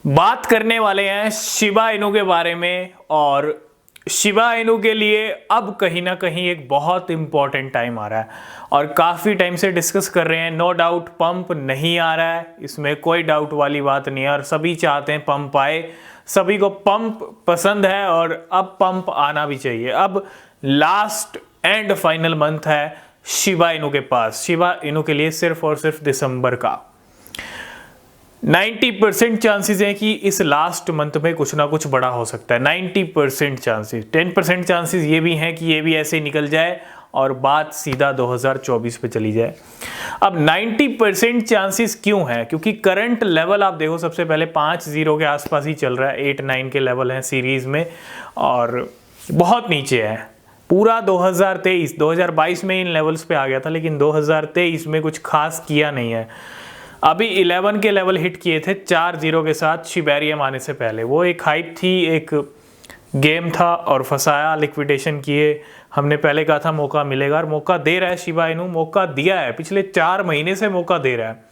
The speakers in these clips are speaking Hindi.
बात करने वाले हैं शिबा इनू के बारे में। और शिबा इनू के लिए अब कहीं ना कहीं एक बहुत इंपॉर्टेंट टाइम आ रहा है और काफ़ी टाइम से डिस्कस कर रहे हैं। नो डाउट पंप नहीं आ रहा है, इसमें कोई डाउट वाली बात नहीं है और सभी चाहते हैं पंप आए, सभी को पंप पसंद है और अब पंप आना भी चाहिए। अब लास्ट एंड फाइनल मंथ है शिबा इनू के पास। शिबा इनू के लिए सिर्फ और सिर्फ दिसंबर का 90% चांसेस हैं कि इस लास्ट मंथ में कुछ ना कुछ बड़ा हो सकता है। 90% चांसेस, 10% चांसेस ये भी हैं कि ये भी ऐसे निकल जाए और बात सीधा 2024 पे चली जाए। अब 90% चांसेस क्यों हैं? क्योंकि करंट लेवल आप देखो, सबसे पहले 5-0 के आसपास ही चल रहा है। 8-9 के लेवल हैं सीरीज में और बहुत नीचे है। पूरा 2022 में इन लेवल्स पे आ गया था, लेकिन 2023 में कुछ खास किया नहीं है। अभी 11 के लेवल हिट किए थे 4-0 के साथ शिबेरियम आने से पहले। वो एक हाइप थी, एक गेम था और फंसाया, लिक्विडेशन किए। हमने पहले कहा था मौका मिलेगा और मौका दे रहा है शिबा इनू, मौका दिया है, पिछले 4 महीने से मौका दे रहा है।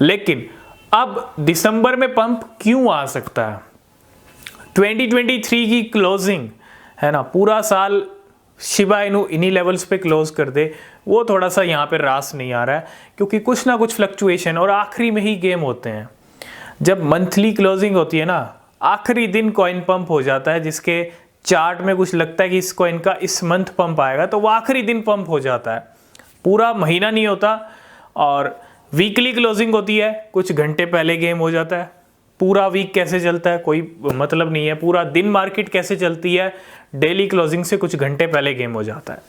लेकिन अब दिसंबर में पंप क्यों आ सकता है? 2023 की क्लोजिंग है ना, पूरा साल शिबा इनू इन्हीं लेवल्स पे क्लोज कर दे, वो थोड़ा सा यहाँ पे रास नहीं आ रहा है क्योंकि कुछ ना कुछ फ्लक्चुएशन और आखिरी में ही गेम होते हैं। जब मंथली क्लोजिंग होती है ना, आखिरी दिन कॉइन पंप हो जाता है, जिसके चार्ट में कुछ लगता है कि इस कॉइन का इस मंथ पंप आएगा तो वो आखिरी दिन पंप हो जाता है, पूरा महीना नहीं होता। और वीकली क्लोजिंग होती है, कुछ घंटे पहले गेम हो जाता है। पूरा वीक कैसे चलता है कोई मतलब नहीं है, पूरा दिन मार्केट कैसे चलती है, डेली क्लोजिंग से कुछ घंटे पहले गेम हो जाता है।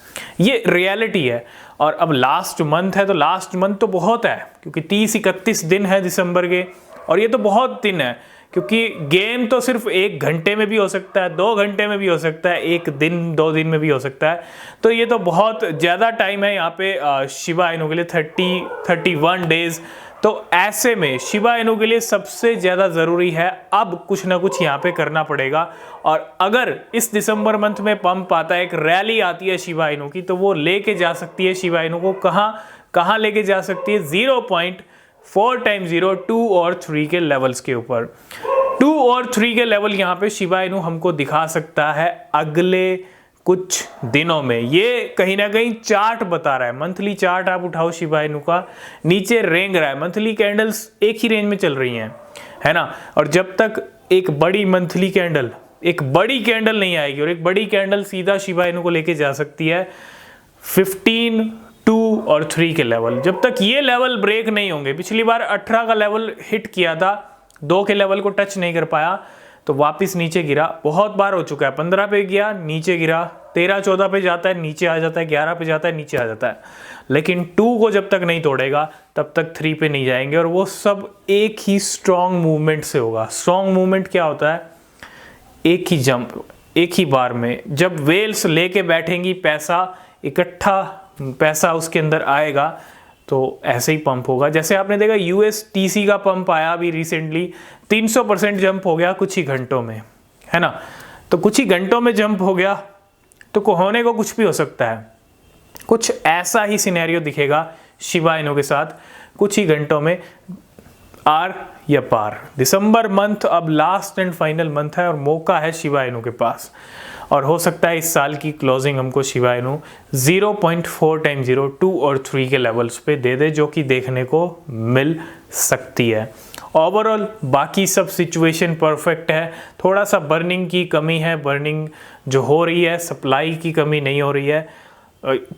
ये रियलिटी है। और अब लास्ट मंथ है तो लास्ट मंथ तो बहुत है क्योंकि 30-31 दिन है दिसंबर के, और ये तो बहुत दिन है क्योंकि गेम तो सिर्फ 1 घंटे में भी हो सकता है, 2 घंटे में भी हो सकता है, 1 दिन 2 दिन में भी हो सकता है। तो ये तो बहुत ज़्यादा टाइम है यहाँ पे शिबा इनू के लिए, 31 डेज। तो ऐसे में शिबा इनू के लिए सबसे ज़्यादा ज़रूरी है अब कुछ ना कुछ यहाँ पे करना पड़ेगा। और अगर इस दिसंबर मंथ में पंप आता है, एक रैली आती है शिबा इनू की, तो वो लेके जा सकती है शिबा इनू को कहाँ लेके जा सकती है? 0.4x0 2 और 3 के लेवल्स के ऊपर। 2 और 3 के लेवल यहाँ पे शिबा इनू हमको दिखा सकता है अगले कुछ दिनों में। ये कहीं ना कहीं चार्ट बता रहा है, मंथली चार्ट आप उठाओ शिबा इनू का, नीचे रेंग रहा है, मंथली कैंडल्स एक ही रेंज में चल रही हैं, है ना। और जब तक एक बड़ी मंथली कैंडल, एक बड़ी कैंडल नहीं आएगी, और एक बड़ी कैंडल सीधा शिबा इनू को लेके जा सकती है 15, 2 और 3 के लेवल। जब तक ये लेवल ब्रेक नहीं होंगे, पिछली बार 18 का लेवल हिट किया था, 2 के लेवल को टच नहीं कर पाया तो वापस नीचे गिरा, बहुत बार हो चुका है। 15 पे गया नीचे गिरा, 13-14 पे जाता है नीचे आ जाता है, 11 पे जाता है नीचे आ जाता है। लेकिन 2 को जब तक नहीं तोड़ेगा तब तक 3 पे नहीं जाएंगे, और वो सब एक ही स्ट्रॉन्ग मूवमेंट से होगा। स्ट्रॉन्ग मूवमेंट क्या होता है? एक ही जंप, एक ही बार में। जब वेल्स लेके बैठेंगी, पैसा इकट्ठा, पैसा उसके अंदर आएगा तो ऐसे ही पंप होगा। जैसे आपने देखा USTC का पंप आया अभी रिसेंटली, 300% जंप हो गया कुछ ही घंटों में, है ना। तो कुछ ही घंटों में जंप हो गया तो होने को कुछ भी हो सकता है। कुछ ऐसा ही सिनेरियो दिखेगा शिबा इनू के साथ, कुछ ही घंटों में आर या पार। दिसंबर मंथ अब लास्ट एंड फाइनल मंथ है और मौका है शिबा इनू के पास, और हो सकता है इस साल की क्लोजिंग हमको शिबा इनू 0.4x0 2 और 3 के लेवल्स पे दे दे, जो कि देखने को मिल सकती है। ओवरऑल बाकी सब सिचुएशन परफेक्ट है। थोड़ा सा बर्निंग की कमी है, बर्निंग जो हो रही है, सप्लाई की कमी नहीं हो रही है,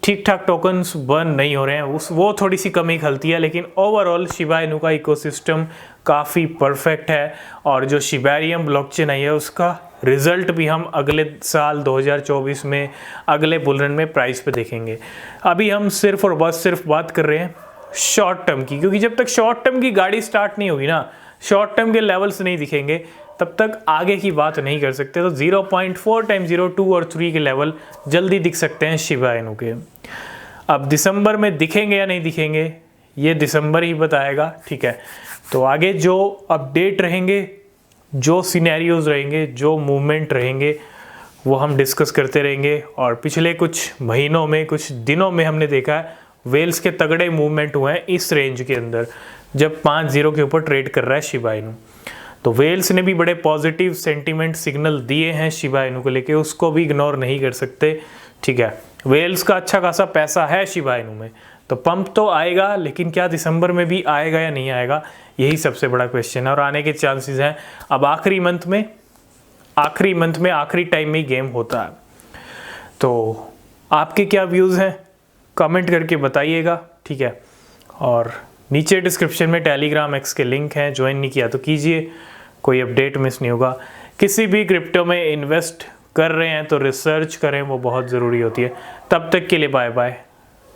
ठीक ठाक टोकन्स बर्न नहीं हो रहे हैं, वो थोड़ी सी कमी खलती है। लेकिन ओवरऑल शिबा इनू का इकोसिस्टम काफ़ी परफेक्ट है, और जो शिबेरियम ब्लॉकचेन आई है उसका रिजल्ट भी हम अगले साल 2024 में अगले बुल रन में प्राइस पे देखेंगे। अभी हम सिर्फ और बस सिर्फ बात कर रहे हैं शॉर्ट टर्म की, क्योंकि जब तक शॉर्ट टर्म की गाड़ी स्टार्ट नहीं होगी ना, शॉर्ट टर्म के लेवल्स नहीं दिखेंगे, तब तक आगे की बात नहीं कर सकते। तो 0.4x0 2 और 3 के लेवल जल्दी दिख सकते हैं शिबा इनू के। अब दिसंबर में दिखेंगे या नहीं दिखेंगे ये दिसंबर ही बताएगा, ठीक है। तो आगे जो अपडेट रहेंगे, जो सिनेरियोज रहेंगे, जो मूवमेंट रहेंगे, वो हम डिस्कस करते रहेंगे। और पिछले कुछ महीनों में, कुछ दिनों में हमने देखा है वेल्स के तगड़े मूवमेंट हुए हैं इस रेंज के अंदर, जब 5-0 के ऊपर ट्रेड कर रहा है शिबा इनू। तो वेल्स ने भी बड़े पॉजिटिव सेंटीमेंट सिग्नल दिए हैं शिबा इनू को लेके, उसको भी इग्नोर नहीं कर सकते। ठीक है, वेल्स का अच्छा खासा पैसा है शिबा इनू में, तो पंप तो आएगा, लेकिन क्या दिसंबर में भी आएगा या नहीं आएगा, यही सबसे बड़ा क्वेश्चन है। और आने के चांसेस हैं। अब आखिरी मंथ में आखिरी टाइम में गेम होता है। तो आपके क्या व्यूज़ हैं, कमेंट करके बताइएगा। ठीक है, और नीचे डिस्क्रिप्शन में टेलीग्राम एक्स के लिंक हैं, ज्वाइन नहीं किया तो कीजिए, कोई अपडेट मिस नहीं होगा। किसी भी क्रिप्टो में इन्वेस्ट कर रहे हैं तो रिसर्च करें, वो बहुत ज़रूरी होती है। तब तक के लिए बाय बाय।